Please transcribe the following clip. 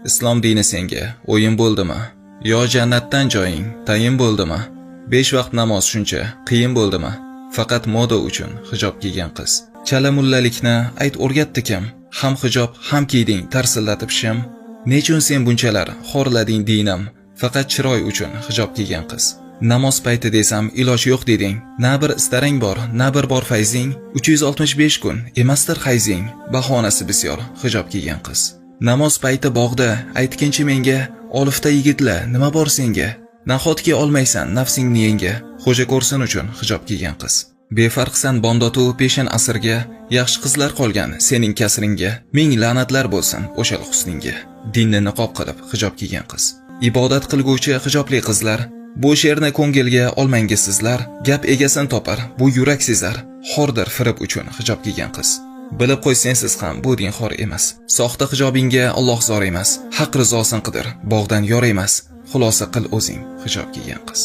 Islom dini senga o'yin bo'ldimi? Yo jannatdan joying tayin bo'ldimi? 5 vaqt namoz shuncha qiyin bo'ldimi? Faqat moda uchun hijob kiygan qiz. Chala mullalikni ayt o'rgatdi kim? Ham hijob, ham kiyding tarsillatib shim. Nechun sen bunchalar xorlading dinim? Faqat chiroy uchun hijob kiygan qiz. Namoz payti desam iloj yo'q deding. Na bir istarang bor, na bir bor fayzing. 365 kun emasdir hayzing. Bahonasi bisyor hijob kiygan qiz. Namoz payti bog'da aytkinchi menga, olifta yigitlar nima bor senga? Nahotki olmaysan nafsingni yenga, xo'ja ko'rsin uchun hijob kiygan qiz. Befarqsan bomdotu peshin asrga, yaxshi qizlar qolgan sening kasringga. Ming la'natlar bo'lsin o'sha husningga. Dinni niqob qilib hijob kiygan qiz. Ibodat qilguvchi hijobli qizlar, bu she'rni ko'ngilga olmangiz sizlar. Gap egasini topar, bu yurak sezar. Xordir firib uchun hijob kiygan qiz. Bilib qo'ysansiz ham bu din xor emas. Soxta hijobingga Alloh zor emas. Haq rizosin qidir, bog'dan yor emas. Xulosa qil o'zing hijob kiygan qiz.